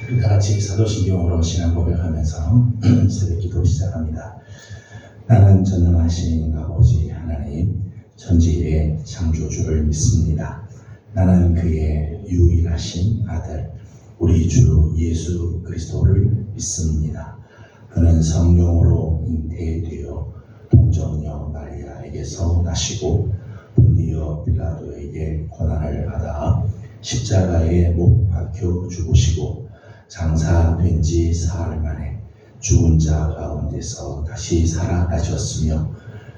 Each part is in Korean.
우리 다 같이 사도신경으로 신앙 고백하면서 새벽기도 시작합니다. 나는 전능하신 아버지 하나님 천지의 창조주를 믿습니다. 나는 그의 유일하신 아들 우리 주 예수 그리스도를 믿습니다. 그는 성령으로 잉태되어 동정녀 마리아에게서 나시고 본디오 빌라도에게 고난을 받아 십자가에 못 박혀 죽으시고 장사된 지 사흘 만에 죽은 자 가운데서 다시 살아나셨으며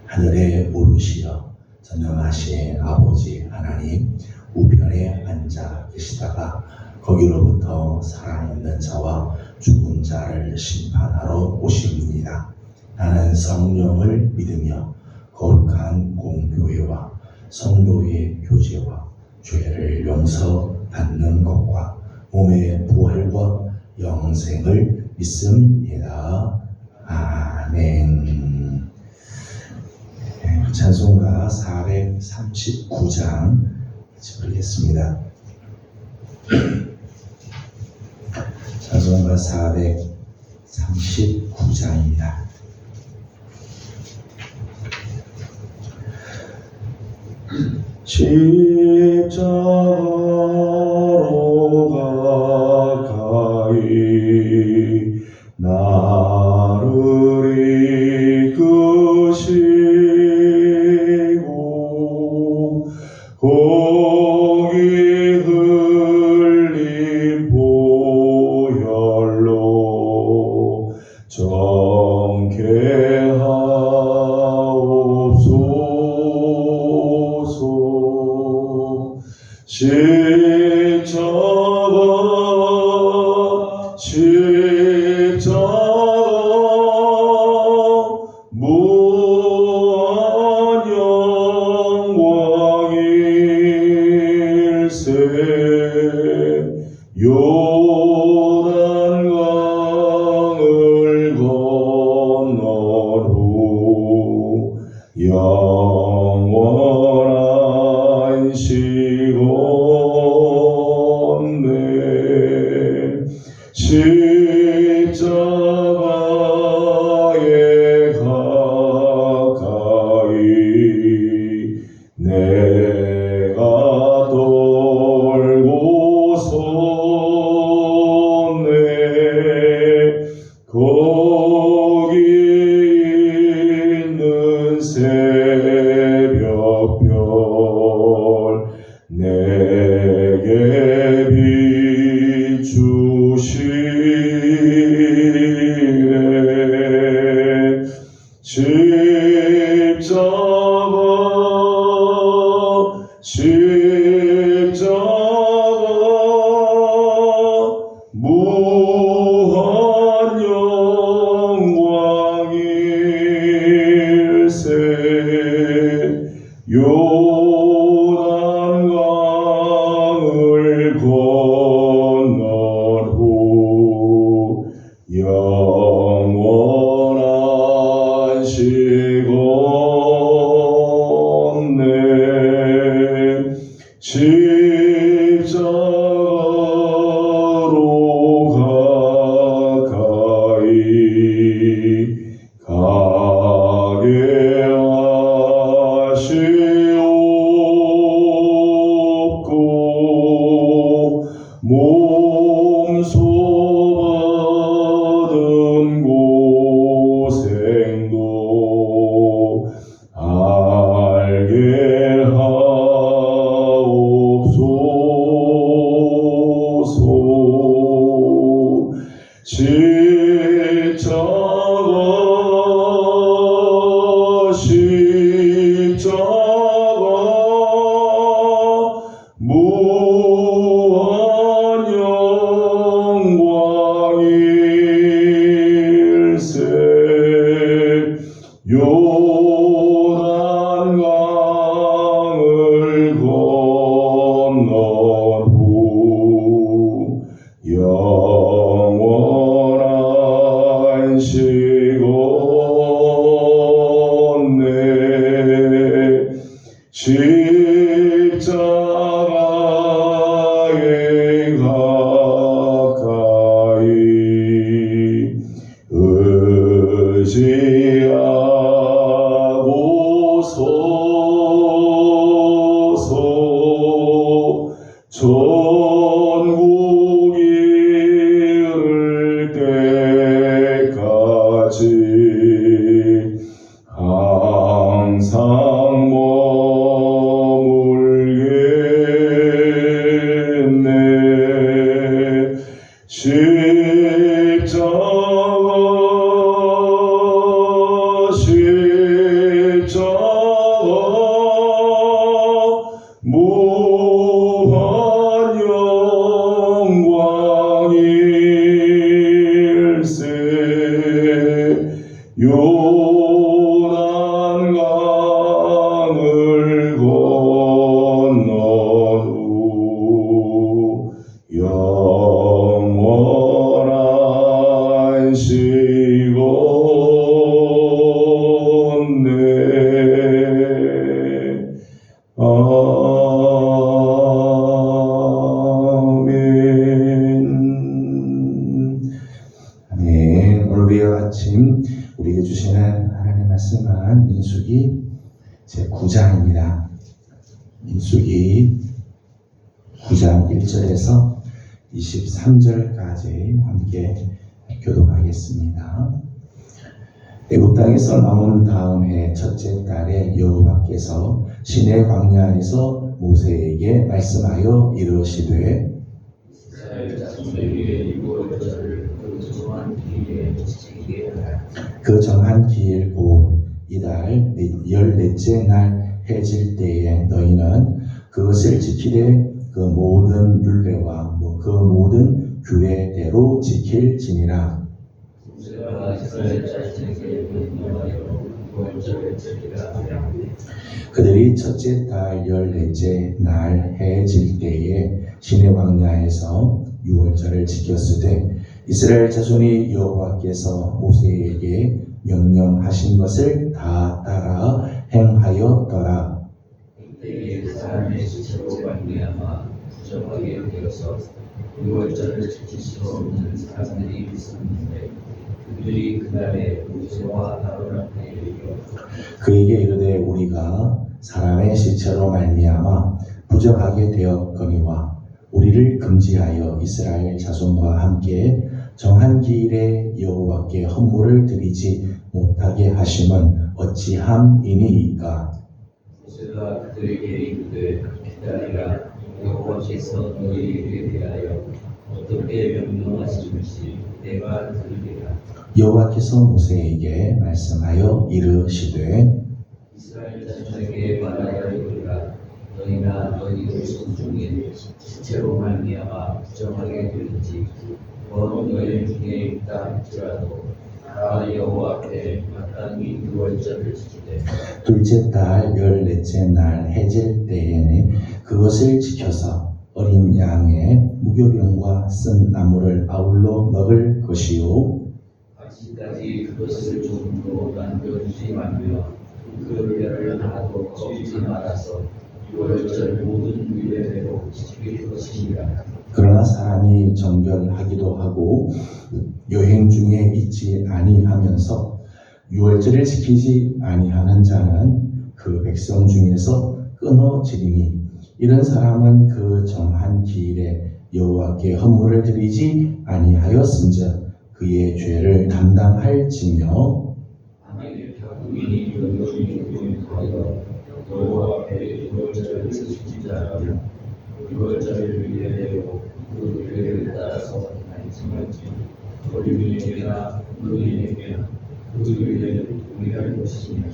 하늘에 오르시어 전능하신 아버지 하나님 우편에 앉아 계시다가 거기로부터 살아있는 자와 죽은 자를 심판하러 오십니다. 나는 성령을 믿으며 거룩한 공교회와 성도의 교제와 죄를 용서받는 것과 몸의 부활과 영생을 믿습니다. 아멘. 찬송가 439장 부르겠습니다. 찬송가 439장입니다. 십자가로 가까이 나를 이끄시고 거기 흘린 보혈로 정케하옵소서. 십자가 무한 영광일세. 요단강을 건넌 후 영원한 시건대 십자가에 가까이 내가 돌고 섰네. 거기 있는 새벽별 내게 비추시네. 십자가 무한 영광일세. 요단강을 건넌 후 영원한 시건대 십자가로 가까이 가게 하시옵고 몸소 받은 고생도 알게 하옵소서. 십자가 무한 영광일세. 요단강을 건넌 후 영원한 시건대 십자가에 가까이 십자가 무한 영광일세. 요단강을 건넌 후 영원한 시건네. 아멘. 네, 오늘 아침 우리에게 주시는 하나님의 말씀은 민수기 제9장입니다. 민수기 9장 1절에서 23절까지 함께 교독하겠습니다. 애굽 땅에서 나온 다음 해 첫째 달에 여호와께서 시내 광야에서 모세에게 말씀하여 이르시되 이스라엘 자손에게 이루어질 그 정한 길에 지키게 하라. 그 정한 기일 곧 이달 14째 날 해질 때에 너희는 그것을 지키되 그 모든 율례와 그 모든 규례대로 지킬지니라. 모세가 이스라엘 자손에게 명하여 유월절을 지키라 하라. 그들이 첫째 달 14째 날 해질 때에 시내 광야에서 유월절을 지켰으되 이스라엘 자손이 여호와께서 모세에게 명령하신 것을 다 따라 행하였더라. 이때에 사람의 지체로 말미암아 부정하게 되어서 유월절을 지킬 수 없는 사람들이 있었는데 그들이 그날에 모세와 아론 앞에 이르러 그에게 이르되 우리가 사람의 시체로 말미암아 부정하게 되었거니와 우리를 금지하여 이스라엘 자손과 함께 정한 기일에 여호와께 헌물을 드리지 못하게 하심은 어찌함이니이까. 모세가 그들에게 이르되 기다리라. 여호와께서 너희에게 대하여 어떻게 명령하시는지 내가 들으리라. 여호와께서 모세에게 말씀하여 이르시되 이스라엘 자손에게 말하여 이르라. 너희나 너희 후손 중에 시체로 말미암아 부정하게 되는지 먼 여인 중에 있다 할지라도 다 여호와 앞에 마땅히 유월절을 지키되 둘째 달 14째 날 해질 때에는 그것을 지켜서 어린 양의 무교병과 쓴 나무를 아울러 먹을 것이요 아직까지 그것을 조금도 남겨두지 말며 그 율례를 하나도 꺾지 말아서 유월절 모든 율례대로 지킬 것이니라. 그러나 사람이 정결하기도 하고 여행 중에 있지 아니하면서 유월절을 지키지 아니하는 자는 그 백성 중에서 끊어지리니 이런 사람은 그 정한 기일에 여호와께 헌물을 드리지 아니하였은즉 그의 죄를 담당할지며 만일 격국인이 여인을 하여 여호와 앞에 유월절을 지키지 않으면 유월절을 율례대로 그 율례를 따라서 행하지만 어린이에게나 노인에게나 그 율례를 동의할 것이니라.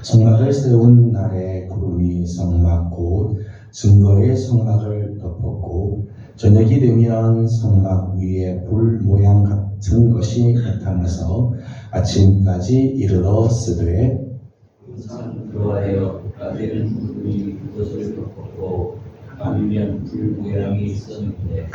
성막을 세운 날에 구름이 성막 곧 증거의 성막을 덮었고 저녁이 되면 성막 위에 불 모양 같은 것이 나타나서 아침까지 이르렀으되 항상 그러하여 낮에는 구름이 그것을 덮었고 밤이면 불 모양이 있었는데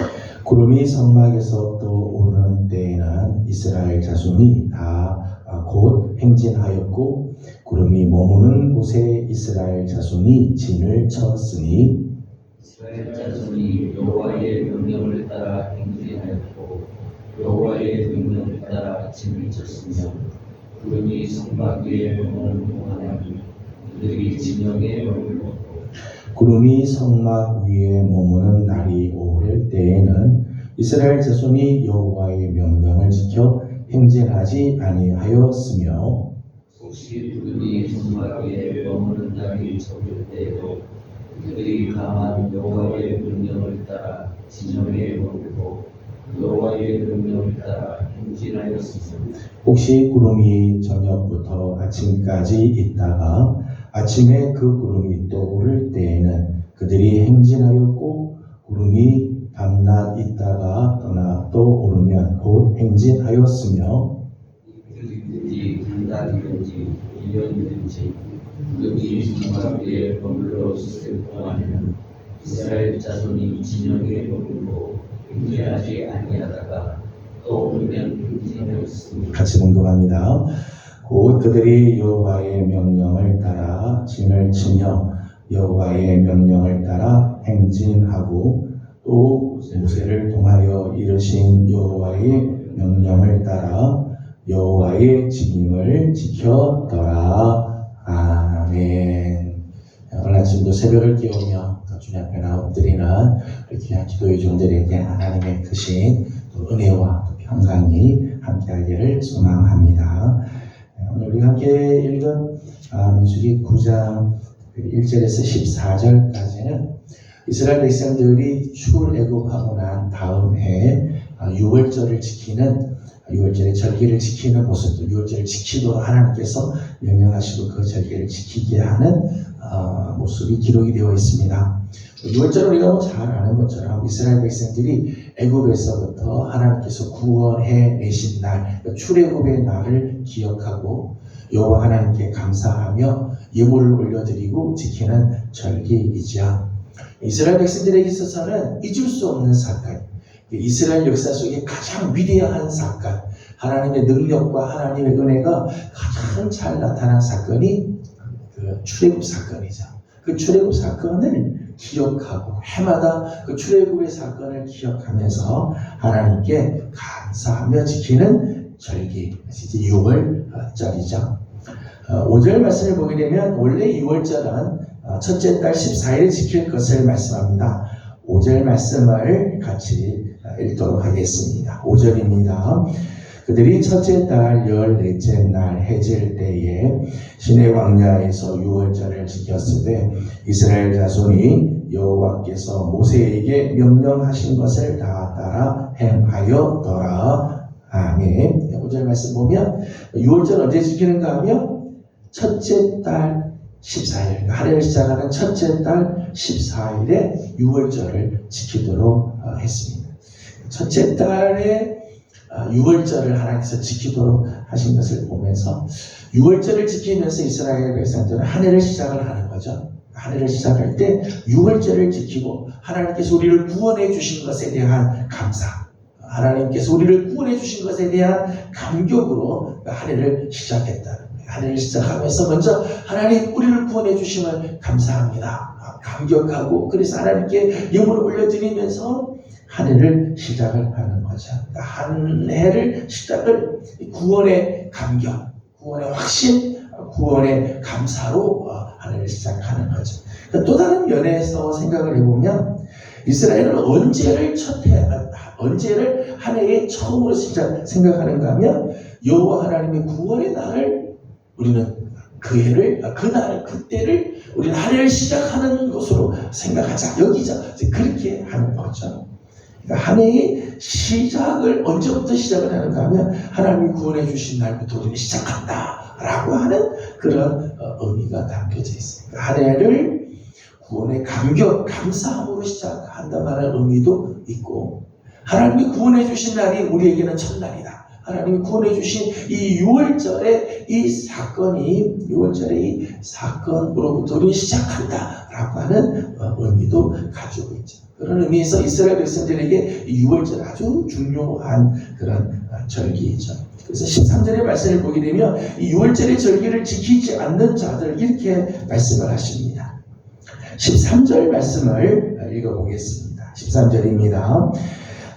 구름이 성막에서 또 오르는 때에는 이스라엘 자손이 다 곧 행진하였고 구름이 머무는 곳에 이스라엘 자손이 진을 쳤으니 이스라엘 자손이 여호와의 명령을 따라 행진하였고 여호와의 명령을 따라 진을 쳤으며 구름이 성막 위에 머무는 동안에 그들이 진영에 머물렀고 구름이 성막 위에 머무는 날이 오를 때에는 이스라엘 자손이 여호와의 명령을 지켜 행진하지 아니하였으며 혹시 그들이 성막 위에 머무는 날이 적을 때에도 그들이 강한 여호와의 명령을 따라 진영에 머물고 여호와의 여호와의 명령을 따라 행진하였습니다. 혹시 구름이 저녁부터 아침까지 있다가 아침에 그 구름이 또 오를 때에는 그들이 행진하였고, 구름이 밤낮 있다가 떠나 또 오르면 곧 행진하였으며, 그들이 단단이든지 1년이든지 여기 중앙에 머물러 있을 동안에는 이스라엘 자손이 진영에 머물고 행진하지 아니하다가 또 오르면 행진하였습니다. 같이 공동합니다. 곧 그들이 여호와의 명령을 따라 진을 치며 여호와의 명령을 따라 행진하고, 또 모세를 통하여 이르신 여호와의 명령을 따라 여호와의 직임을 지켰더라. 아멘. 오늘 아침도 새벽을 깨우며 주님 앞에 엎드리는 귀한 기도의 종들에게 하나님의 크신 은혜와 평강이 함께하기를 소망합니다. 오늘 우리 함께 읽은 민수기 9장 1절에서 14절까지는 이스라엘 백성들이 출애굽하고 난 다음 해에 6월절을 지키는, 6월절의 절기를 지키는 모습들, 6월절을 지키도록 하나님께서 명령하시고 그 절기를 지키게 하는 모습이 기록이 되어 있습니다. 6월절 우리가 잘 아는 것처럼 이스라엘 백성들이 애굽에서부터 하나님께서 구원해 내신 날, 출애굽의 날을 기억하고 여호와 하나님께 감사하며 예물을 올려드리고 지키는 절기이죠. 이스라엘 백성들에게 있어서는 잊을 수 없는 사건, 이스라엘 역사 속에 가장 위대한 사건, 하나님의 능력과 하나님의 은혜가 가장 잘 나타난 사건이 그 출애굽 사건이죠. 그 출애굽 사건을 기억하고 해마다 그 출애굽의 사건을 기억하면서 하나님께 감사하며 지키는 절기, 이제 6월절이죠. 5절 말씀을 보게 되면 원래 6월절은 첫째 달 14일에 지킬 것을 말씀합니다. 5절 말씀을 같이 읽도록 하겠습니다. 5절입니다. 그들이 첫째 달 14째 날 해질 때에 시내 광야에서 6월절을 지켰으되 이스라엘 자손이 여호와께서 모세에게 명령하신 것을 다 따라 행하였더라. 아멘. 5절 말씀 보면 6월절 언제 지키는가 하면 첫째 달 14일, 한 해를 시작하는 첫째 달 14일에 6월절을 지키도록 했습니다. 첫째 달에 6월절을 하나님께서 지키도록 하신 것을 보면서 6월절을 지키면서 이스라엘 백성들은 한 해를 시작을 하는 거죠. 한 해를 시작할 때 6월절을 지키고 하나님께서 우리를 구원해 주신 것에 대한 감사, 하나님께서 우리를 구원해 주신 것에 대한 감격으로 한 해를 시작했다는 거예요. 한 해를 시작하면서 먼저 하나님 우리를 구원해 주심을 감사합니다, 감격하고, 그래서 하나님께 예물을 올려드리면서 한 해를 시작을 하는 거죠. 한 해를 시작을 구원의 감격, 구원의 확신, 구원의 감사로 한 해를 시작하는 거죠. 또 다른 면에서 생각을 해보면 이스라엘은 언제를 한 해의 처음으로 생각하는가 하면 여호와 하나님의 구원의 날을 우리는 그때를 우리는 한 해를 시작하는 것으로 생각하자. 여기죠. 그렇게 하는 거죠. 그러니까 한 해의 시작을 언제부터 시작을 하는가 하면 하나님이 구원해 주신 날부터 우리는 시작한다라고 하는 그런 의미가 담겨져 있어요. 그러니까 한 해를 구원의 감격, 감사함으로 시작한다는 의미도 있고, 하나님이 구원해 주신 날이 우리에게는 첫날이다. 하나님이 구원해 주신 이 6월절의 이 사건이 6월절의 이 사건으로부터 우리는 시작한다라고 하는 의미도 가지고 있죠. 그런 의미에서 이스라엘 백성들에게 이 6월절 아주 중요한 그런 절기이죠. 그래서 13절의 말씀을 보게 되면 이 6월절의 절기를 지키지 않는 자들, 이렇게 말씀을 하십니다. 13절 말씀을 읽어보겠습니다. 13절입니다.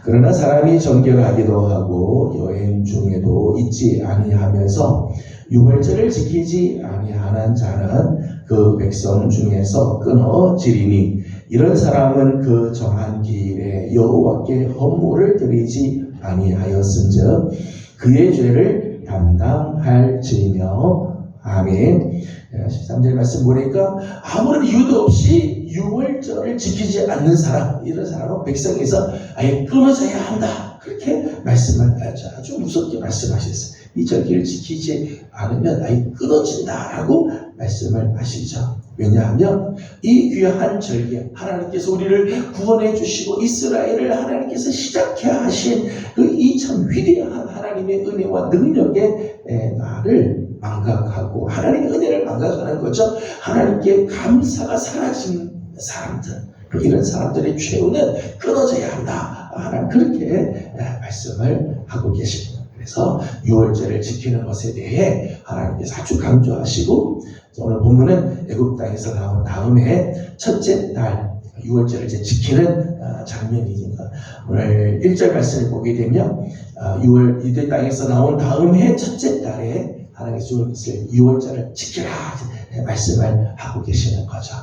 그러나 사람이 정결하기도 하고 여행 중에도 잊지 아니하면서 6월절을 지키지 아니하는 자는 그 백성 중에서 끊어지리니 이런 사람은 그 정한 기일에 여호와께 헌물을 드리지 아니하였은즉 그의 죄를 담당할지며. 아멘. 13절 말씀 보니까 아무런 이유도 없이 6월절을 지키지 않는 사람, 이런 사람은 백성에서 아예 끊어져야 한다, 그렇게 말씀을 아주 무섭게 말씀하셨어요. 이 절기를 지키지 않으면 아예 끊어진다라고 말씀을 하시죠. 왜냐하면 이 귀한 절기, 하나님께서 우리를 구원해 주시고 이스라엘을 하나님께서 시작해 하신 그 이 참 위대한 하나님의 은혜와 능력의 나를 망각하고 하나님의 은혜를 망각하는 거죠. 하나님께 감사가 사라진 사람들, 이런 사람들의 최후는 끊어져야 한다. 하나님 그렇게 말씀을 하고 계십니다. 그래서 유월절을 지키는 것에 대해 하나님께서 아주 강조하시고, 오늘 본문은 애굽 땅에서 나온 다음에 첫째 달 유월절을 이제 지키는 장면이니까 오늘 1절 말씀을 보게 되면 이들 땅에서 나온 다음 해 첫째 달에 하나님께서 유월절을 지키라 말씀을 하고 계시는 거죠.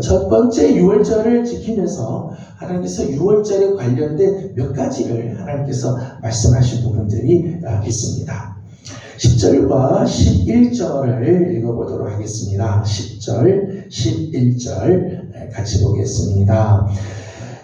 첫 번째 유월절을 지키면서 하나님께서 유월절에 관련된 몇 가지를 하나님께서 말씀하신 부분들이 있습니다. 10절과 11절을 읽어보도록 하겠습니다. 10절, 11절 같이 보겠습니다.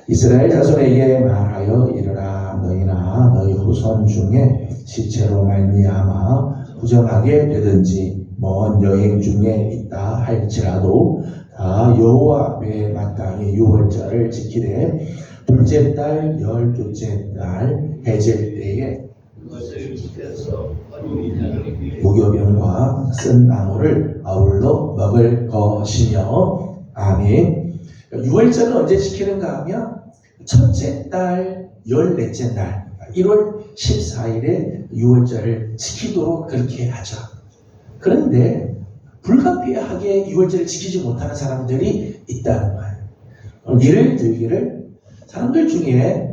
이스라엘 자손에게 말하여 이르라. 너희나 너희 후손 중에 시체로 말미암아 부정하게 되든지 먼 여행 중에 있다 할지라도 다 여호와 앞에 마땅히 유월절을 지키되 둘째 달 12째 달 해질 때에 그것을 지켜서 무교병과 쓴 나무를 아울러 먹을 것이며. 아멘. 유월절은 언제 지키는가 하면 첫째 달 14째 날 1월 14일에 유월절을 지키도록 그렇게 하죠. 그런데 불가피하게 유월절을 지키지 못하는 사람들이 있다는 거예요. 예를 들기를 사람들 중에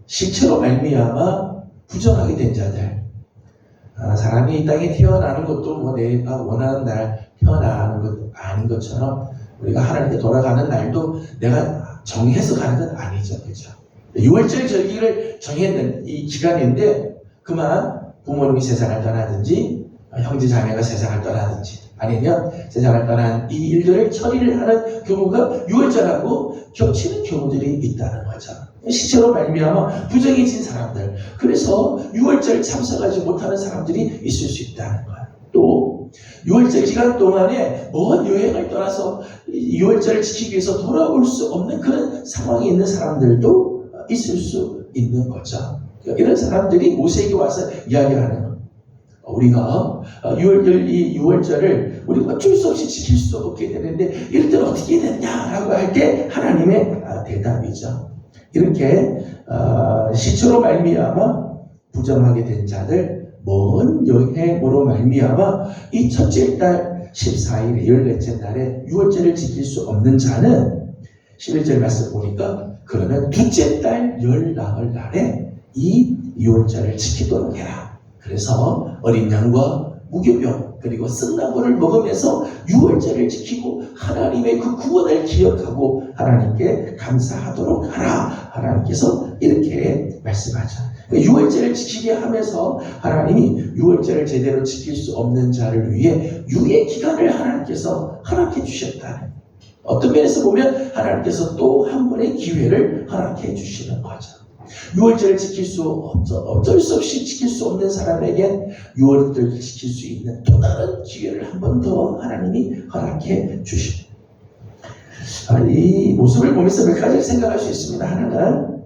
시체로 말미암아 부정하게 된 자들, 사람이 이 땅에 태어나는 것도 뭐 내가 원하는 날 태어나는 것 아닌 것처럼 우리가 하나님께 돌아가는 날도 내가 정해서 가는 건 아니죠. 그렇죠? 6월절 절기를 정했는 이 기간인데 그만 부모님이 세상을 떠나든지 형제 자매가 세상을 떠나든지 아니면 세상을 떠난 이 일들을 처리를 하는 경우가 6월절하고 겹치는 경우들이 있다는 거죠. 시체로 말미암아 부정해진 사람들, 그래서 6월절 참석하지 못하는 사람들이 있을 수 있다는 거예요. 또 6월절 기간 동안에 먼 여행을 떠나서 6월절을 지키기 위해서 돌아올 수 없는 그런 상황이 있는 사람들도 있을 수 있는 거죠. 이런 사람들이 모세에게 와서 이야기하는 거예요. 우리가 6월절을 우리가 어쩔 수 없이 지킬 수 없게 되는데 이럴 때는 어떻게 되냐라고 할 때 하나님의 대답이죠. 이렇게 시체로 말미암아 부정하게 된 자들, 먼 여행으로 말미암아 이 첫째 달 14일에 14째 날에 6월절을 지킬 수 없는 자는 11절 말씀 보니까 그러면 둘째 달 열나흘 날에 이 6월절을 지키도록 해라. 그래서 어린 양과 무교병 그리고 쓴나무를 먹으면서 6월절을 지키고 하나님의 그 구원을 기억하고 하나님께 감사하도록 하라. 하나님께서 이렇게 말씀하죠. 6월절을 지키게 하면서 하나님이 6월절을 제대로 지킬 수 없는 자를 위해 유예 기간을 하나님께서 허락해 주셨다. 어떤 면에서 보면 하나님께서 또 한 번의 기회를 허락해 주시는 거죠. 6월절을 지킬 수 어쩔 수 없이 지킬 수 없는 사람에게 6월절을 지킬 수 있는 또 다른 기회를 한 번 더 하나님이 허락해 주십니다. 이 모습을 보면서 몇 가지를 생각할 수 있습니다. 하나는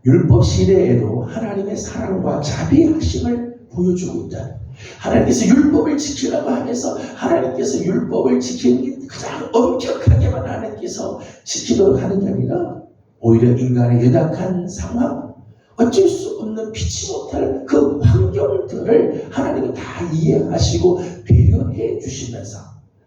율법 시대에도 하나님의 사랑과 자비하심을 보여주고 있다. 하나님께서 율법을 지키라고 하면서 하나님께서 율법을 지키는 게 가장 엄격하게만 하나님께서 지키도록 하는 게 아니라 오히려 인간의 연약한 상황, 어쩔 수 없는 피치 못할 그 환경들을 하나님이 다 이해하시고 배려해 주시면서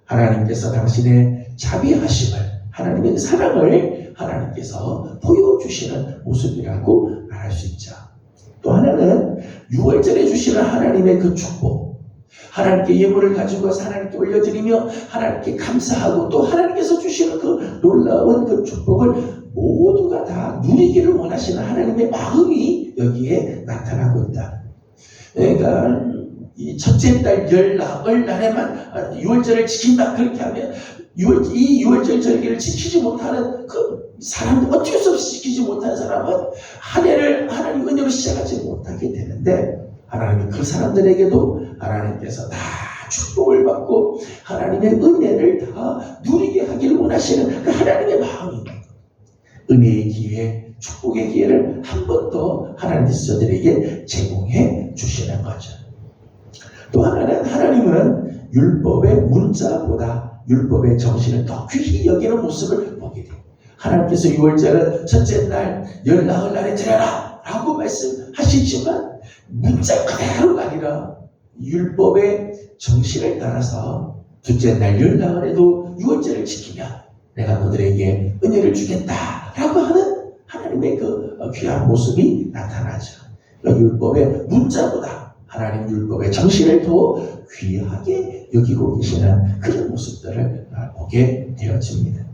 하나님께서 당신의 자비하심을, 하나님의 사랑을 하나님께서 보여주시는 모습이라고 말할 수 있죠. 또 하나는 6월절에 주시는 하나님의 그 축복, 하나님께 예물을 가지고 와서 하나님께 올려드리며 하나님께 감사하고 또 하나님께서 주시는 그 놀라운 그 축복을 모두가 다 누리기를 원하시는 하나님의 마음이 여기에 나타나고 있다. 그러니까 이 첫째 달 열나흘 날에만 6월절을 지킨다 그렇게 하면 이 6월절 절기를 지키지 못하는 그 사람들, 어쩔 수 없이 지키지 못하는 사람은 한 해를 하나님 은혜로 시작하지 못하게 하는데 하나님이 그 사람들에게도 하나님께서 다 축복을 받고 하나님의 은혜를 다 누리게 하기를 원하시는 그 하나님의 마음이 은혜의 기회, 축복의 기회를 한 번 더 하나님께서 저들에게 제공해 주시는 거죠. 또 하나는 하나님은 율법의 문자보다 율법의 정신을 더 귀히 여기는 모습을 보게 돼요. 하나님께서 유월절은 첫째 날, 열 나흘 날에 드려라 라고 말씀하시지만 문자 그대로가 아니라 율법의 정신을 따라서 둘째 날, 열 나흘에도 유월절을 지키면 내가 너들에게 은혜를 주겠다 라고 하는 하나님의 그 귀한 모습이 나타나죠. 율법의 문자보다 하나님 율법의 정신을 더 귀하게 여기고 계시는 그런 모습들을 보게 되어집니다.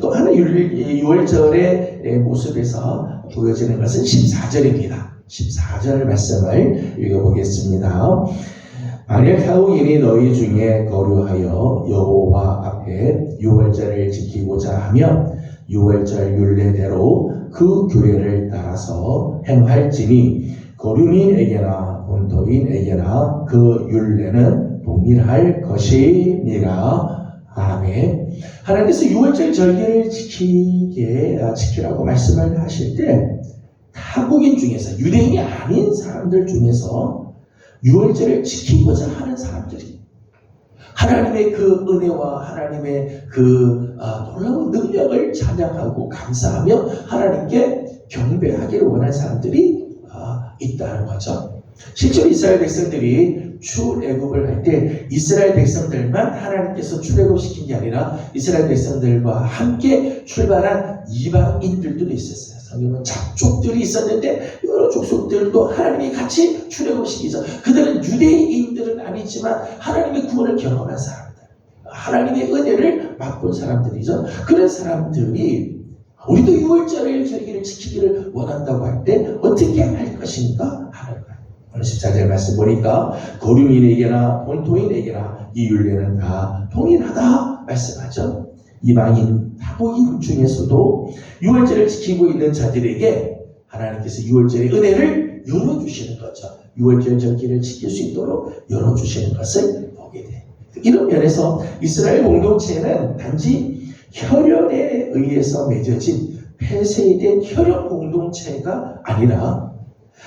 또 하나 유월절의 모습에서 보여지는 것은 14절입니다. 14절 말씀을 읽어보겠습니다. 만일 타국인이 너희 중에 거류하여 여호와 앞에 유월절을 지키고자 하면 유월절 율례대로 그 규례를 따라서 행할지니 거류민에게나 본토인에게나 그 율례는 동일할 것이니라. 아멘. 하나님께서 유월절 절기를 지키라고 말씀을 하실 때 타국인 중에서 유대인이 아닌 사람들 중에서 유월절을 지키고자 하는 사람들이 하나님의 그 은혜와 하나님의 그 놀라운 능력을 찬양하고 감사하며 하나님께 경배하기를 원하는 사람들이 있다는 거죠. 실제로 이스라엘 백성들이 출애굽을 할 때 이스라엘 백성들만 하나님께서 출애굽시킨 게 아니라 이스라엘 백성들과 함께 출발한 이방인들도 있었어요. 성경은 잡족들이 있었는데 여러 족속들도 하나님이 같이 출애굽시키죠. 그들은 유대인들은 아니지만 하나님의 구원을 경험한 사람들, 하나님의 은혜를 맛본 사람들이죠. 그런 사람들이 우리도 유월절을 절기를 지키기를 원한다고 할 때 어떻게 할 것인가 하는 거예요. 오늘 14절 말씀 보니까 거류민에게나 본토인에게나 이 율례는 다 동일하다 말씀하죠. 이방인, 타국인 중에서도 유월절을 지키고 있는 자들에게 하나님께서 유월절의 은혜를 열어주시는 거죠. 유월절 절기를 지킬 수 있도록 열어주시는 것을 보게 돼요. 이런 면에서 이스라엘 공동체는 단지 혈연에 의해서 맺어진 폐쇄된 혈연 공동체가 아니라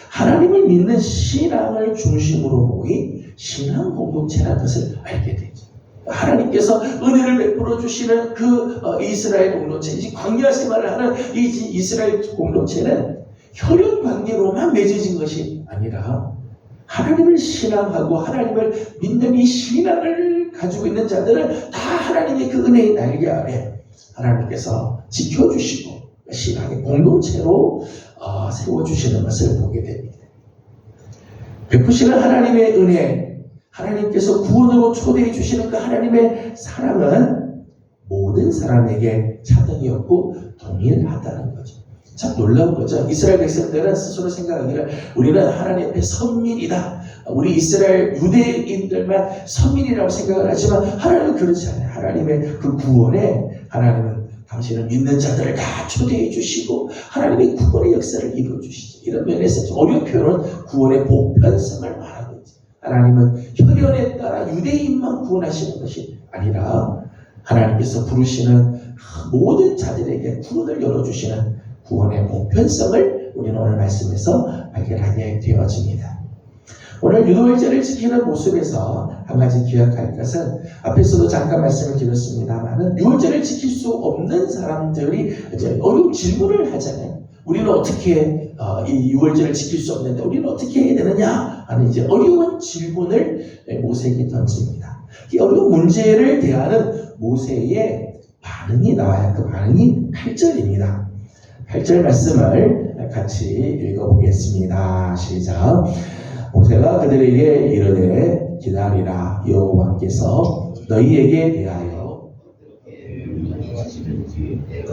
하나님을 믿는 신앙을 중심으로 모인 신앙 공동체라는 것을 알게 되죠. 하나님께서 은혜를 베풀어 주시는 그 이스라엘 공동체, 광야 생활을 하는 이 이스라엘 공동체는 혈연 관계로만 맺어진 것이 아니라 하나님을 신앙하고 하나님을 믿는 이 신앙을 가지고 있는 자들은 다 하나님의 그 은혜의 날개 아래 하나님께서 지켜주시고 신앙의 공동체로 세워주시는 것을 보게 됩니다. 베푸시는 하나님의 은혜, 하나님께서 구원으로 초대해 주시는 그 하나님의 사랑은 모든 사람에게 차등이었고 동일하다는 거죠. 참 놀라운 거죠. 이스라엘 백성들은 스스로 생각하기를 우리는 하나님 앞에 선민이다. 우리 이스라엘 유대인들만 선민이라고 생각을 하지만 하나님은 그렇지 않아요. 하나님의 그 구원에 하나님은 당신을 믿는 자들을 다 초대해 주시고 하나님의 구원의 역사를 이루어 주시죠. 이런 면에서 좀 어려운 표현은 구원의 보편성을 말하고 있죠. 하나님은 혈연에 따라 유대인만 구원하시는 것이 아니라 하나님께서 부르시는 모든 자들에게 구원을 열어주시는 구원의 보편성을 우리는 오늘 말씀에서 발견하게 되어집니다. 오늘 유월절을 지키는 모습에서 한 가지 기억할 것은 앞에서도 잠깐 말씀을 드렸습니다만 유월절을 지킬 수 없는 사람들이 이제 어려운 질문을 하잖아요. 우리는 어떻게 이 유월절을 지킬 수 없는데 우리는 어떻게 해야 되느냐 하는 이제 어려운 질문을 모세에게 던집니다. 이 어려운 문제를 대하는 모세의 반응이 나와요. 그 반응이 8절입니다. 8절 말씀을 같이 읽어보겠습니다. 시작. 모세가 그들에게 이르되 기다리라. 여호와께서 너희에게 대하여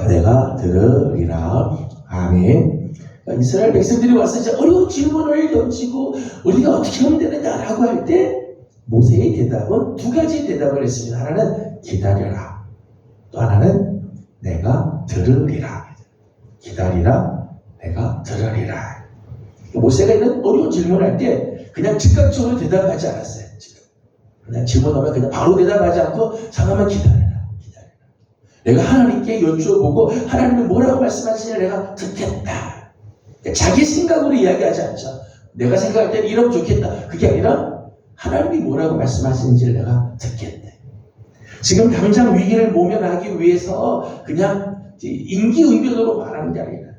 내가 들으리라. 아멘. 이스라엘 백성들이 와서 이제 어려운 질문을 던지고 우리가 어떻게 하면 되느냐라고 할 때 모세의 대답은 두 가지 대답을 했습니다. 하나는 기다려라. 또 하나는 내가 들으리라. 기다리라. 내가 들으리라. 모세가 이런 어려운 질문을 할 때 그냥 즉각적으로 대답하지 않았어요. 그냥 질문하면 그냥 바로 대답하지 않고 잠깐만 기다려라. 내가 하나님께 여쭤보고 하나님은 뭐라고 말씀하시냐 내가 듣겠다. 자기 생각으로 이야기하지 않죠. 내가 생각할 때는 이러면 좋겠다. 그게 아니라 하나님이 뭐라고 말씀하시는지를 내가 듣겠다. 지금 당장 위기를 모면하기 위해서 그냥 임기응변으로 말하는 게 아니라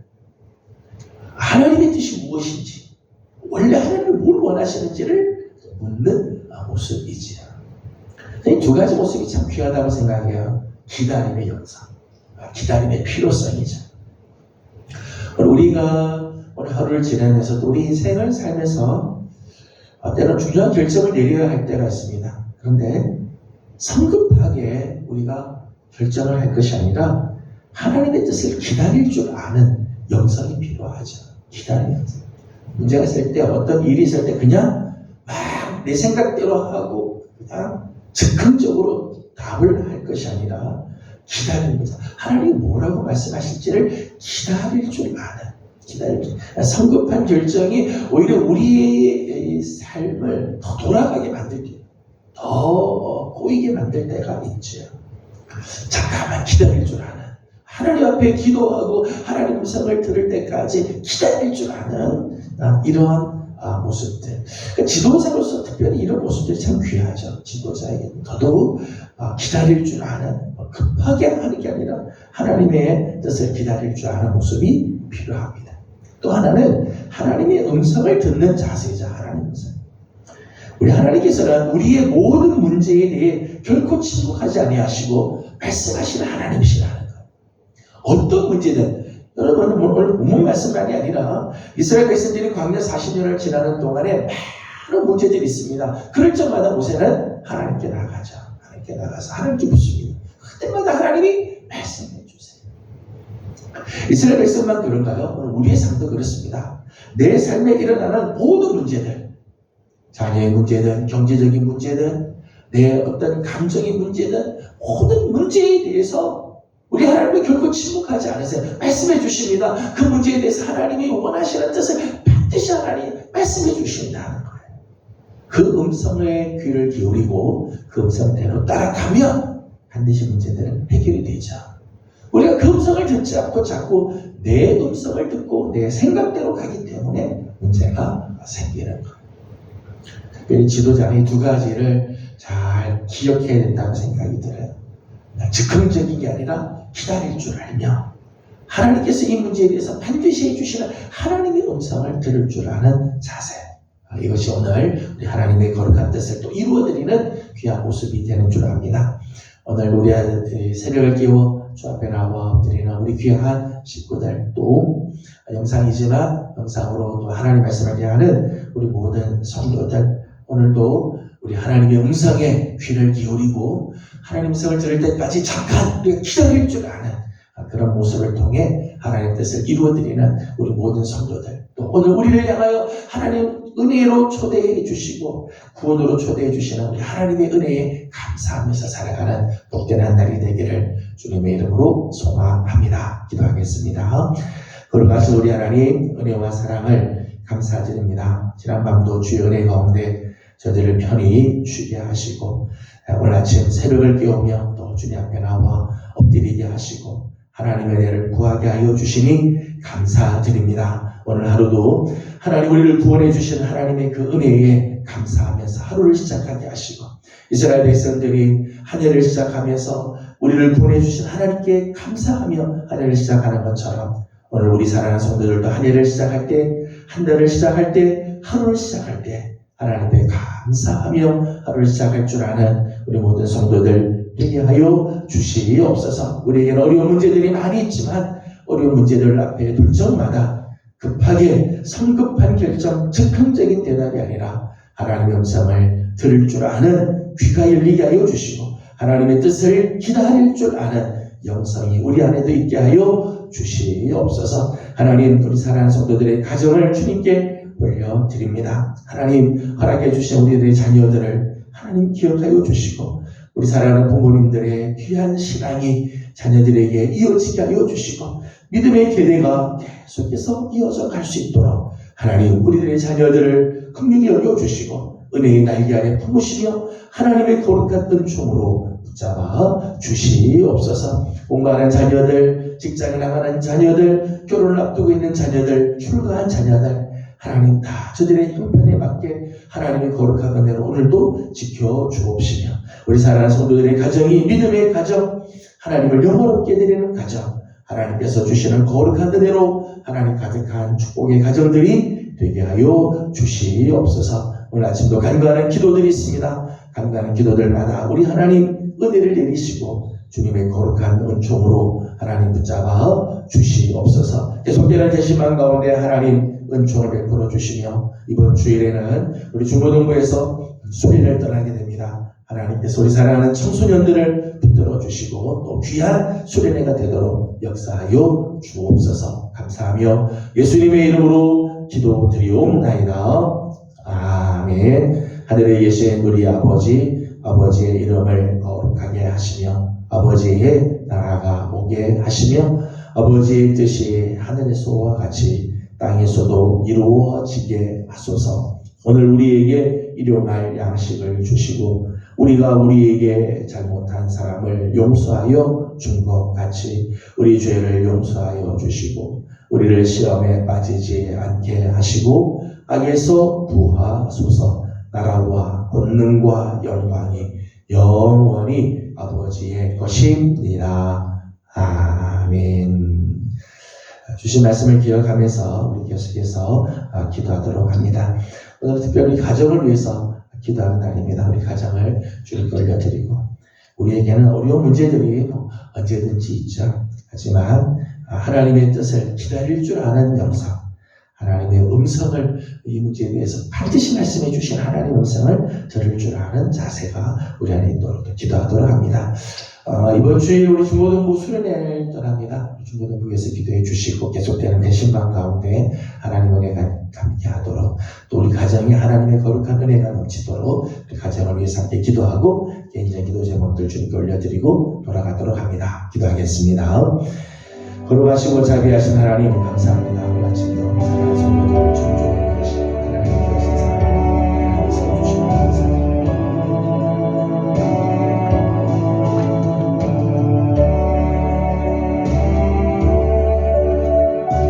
하나님의 뜻이 무엇인지, 원래 하나님이 뭘 원하시는지를 묻는 모습이지요. 이 두 가지 모습이 참 귀하다고 생각해요. 기다림의 영상, 기다림의 필요성이죠. 우리가 오늘 하루를 지내면서도 우리 인생을 살면서 때로는 중요한 결정을 내려야 할 때가 있습니다. 그런데 성급하게 우리가 결정을 할 것이 아니라 하나님의 뜻을 기다릴 줄 아는 영성이 필요하죠. 기다리면서 문제가 있을 때, 어떤 일이 있을 때 그냥 막 내 생각대로 하고 그냥 즉흥적으로 답을 할 것이 아니라 기다리면서 하나님이 뭐라고 말씀하실지를 기다릴 줄 아는, 기다릴 줄. 성급한 결정이 오히려 우리의 삶을 더 돌아가게 만들게, 더 꼬이게 만들 때가 있죠. 잠깐만 기다릴 줄 아는, 하나님 앞에 기도하고 하나님 음성을 들을 때까지 기다릴 줄 아는 이러한 모습들. 그러니까 지도자로서 특별히 이런 모습들이 참 귀하죠. 지도자에게 더더욱 기다릴 줄 아는, 급하게 하는 게 아니라 하나님의 뜻을 기다릴 줄 아는 모습이 필요합니다. 또 하나는 하나님의 음성을 듣는 자세죠. 하나님의 음성. 우리 하나님께서는 우리의 모든 문제에 대해 결코 침묵하지 아니하시고 말씀하시는 하나님이시라는 거예요. 어떤 문제든, 여러분 오늘 본문 말씀만이 아니라 이스라엘 백성들이 광야 40년을 지나는 동안에 많은 문제들이 있습니다. 그럴 적마다 모세는 하나님께 나가죠. 하나님께 나가서 하나님께 묻습니다. 그때마다 하나님이 말씀해 주세요. 이스라엘 백성만 그런가요? 오늘 우리의 삶도 그렇습니다. 내 삶에 일어나는 모든 문제들, 자녀의 문제든 경제적인 문제든 내 어떤 감정의 문제든 모든 문제에 대해서 우리 하나님은 결코 침묵하지 않으세요. 말씀해 주십니다. 그 문제에 대해서 하나님이 원하시는 뜻을 반드시 하나님 말씀해 주신다는 거예요. 그 음성에 귀를 기울이고 그 음성대로 따라가면 반드시 문제들은 해결이 되죠. 우리가 그 음성을 듣지 않고 자꾸 내 음성을 듣고 내 생각대로 가기 때문에 문제가 생기는 거예요. 특별히 지도자는 이 두 가지를 잘 기억해야 된다고 생각이 들어요. 즉흥적인 게 아니라 기다릴 줄 알며 하나님께서 이 문제에 대해서 반드시 해주시는 하나님의 음성을 들을 줄 아는 자세. 이것이 오늘 우리 하나님의 거룩한 뜻을 또 이루어드리는 귀한 모습이 되는 줄 압니다. 오늘 우리 새벽을 깨워 주 앞에 나와 엎드리는 우리 귀한 식구들, 또 영상이지만 영상으로 또 하나님 말씀을 대하는 우리 모든 성도들, 오늘도 우리 하나님의 음성에 귀를 기울이고 하나님 음성을 들을 때까지 잠깐 우리가 기다릴 줄 아는 그런 모습을 통해 하나님의 뜻을 이루어드리는 우리 모든 성도들, 또 오늘 우리를 향하여 하나님 은혜로 초대해 주시고 구원으로 초대해 주시는 우리 하나님의 은혜에 감사하면서 살아가는 복된 한 날이 되기를 주님의 이름으로 소망합니다. 기도하겠습니다. 거룩하신 우리 하나님, 은혜와 사랑을 감사드립니다. 지난밤도 주의 은혜 가운데 저들을 편히 쉬게 하시고 오늘 아침 새벽을 깨우며 또 주님 앞에 나와 엎드리게 하시고 하나님의 은혜를 구하게 하여 주시니 감사드립니다. 오늘 하루도 하나님 우리를 구원해 주신 하나님의 그 은혜에 감사하면서 하루를 시작하게 하시고, 이스라엘 백성들이 한 해를 시작하면서 우리를 구원해 주신 하나님께 감사하며 한 해를 시작하는 것처럼 오늘 우리 사랑하는 성도들도 한 해를 시작할 때, 한 달을 시작할 때, 하루를 시작할 때 하나님께 감사하며 하루를 시작할 줄 아는 우리 모든 성도들 되게 하여 주시옵소서. 우리에게는 어려운 문제들이 많이 있지만 어려운 문제들 앞에 둘 적마다 급하게 성급한 결정, 즉흥적인 대답이 아니라 하나님의 음성을 들을 줄 아는 귀가 열리게 하여 주시고 하나님의 뜻을 기다릴 줄 아는 영성이 우리 안에도 있게 하여 주시옵소서. 하나님, 우리 사랑하는 성도들의 가정을 주님께 올려드립니다. 하나님, 허락해 주신 우리들의 자녀들을 하나님 기억하여 주시고 우리 사랑하는 부모님들의 귀한 신앙이 자녀들에게 이어지게 하여 주시고 믿음의 계대가 계속해서 이어져 갈 수 있도록 하나님 우리들의 자녀들을 긍휼히 여겨주시고 은혜의 날개 아래 품으시며 하나님의 거룩한 은총으로 붙잡아 주시옵소서. 공부하는 자녀들, 직장에 나가는 자녀들, 결혼을 앞두고 있는 자녀들, 출가한 자녀들, 하나님 다 저들의 형편에 맞게 하나님의 거룩한 은혜로 오늘도 지켜주옵시며 우리 사랑하는 성도들의 가정이 믿음의 가정, 하나님을 영원롭게 드리는 가정, 하나님께서 주시는 거룩한 은혜로 하나님 가득한 축복의 가정들이 되게 하여 주시옵소서. 오늘 아침도 간구하는 기도들이 있습니다. 간구하는 기도들마다 우리 하나님 은혜를 내리시고 주님의 거룩한 은총으로 하나님 붙잡아 주시옵소서. 계속되는 대심한 가운데 하나님 은총을 베풀어 주시며 이번 주일에는 우리 중고등부에서 수련을 떠나게 됩니다. 하나님께서 우리 사랑하는 청소년들을 붙들어 주시고 또 귀한 수련회가 되도록 역사하여 주옵소서. 감사하며 예수님의 이름으로 기도드리옵나이다. 아멘. 하늘에 계신 우리 아버지의 이름을 거룩하게 하시며 아버지의 나라가 오게 하시며 아버지의 뜻이 하늘에서와 같이 땅에서도 이루어지게 하소서. 오늘 우리에게 일용할 양식을 주시고 우리가 우리에게 잘못한 사람을 용서하여 준 것 같이 우리 죄를 용서하여 주시고 우리를 시험에 빠지지 않게 하시고 악에서 구하소서. 나라와 권능과 영광이 영원히 아버지의 것입니다. 아멘. 주신 말씀을 기억하면서 우리 계속해서 기도하도록 합니다. 오늘 특별히 가정을 위해서 기도하는 날입니다. 우리 가정을 주님께 올려드리고 우리에게는 어려운 문제들이 언제든지 있죠. 하지만 하나님의 뜻을 기다릴 줄 아는 영성, 하나님의 음성을 이 문제에 대해서 반드시 말씀해 주신 하나님의 음성을 들을 줄 아는 자세가 우리 안에 있도록 기도하도록 합니다. 이번 주일 우리 중고등부 수련회를 떠납니다. 중고등부에서 기도해 주시고 계속되는 대신방 가운데 하나님 은혜가 함께 하도록 또 우리 가정이 하나님의 거룩한 은혜가 넘치도록 우리 가정을 위해서 함께 기도하고 개인적인 기도 제목들 주님께 올려드리고 돌아가도록 합니다. 기도하겠습니다. 거룩하시고 자비하신 하나님 감사합니다.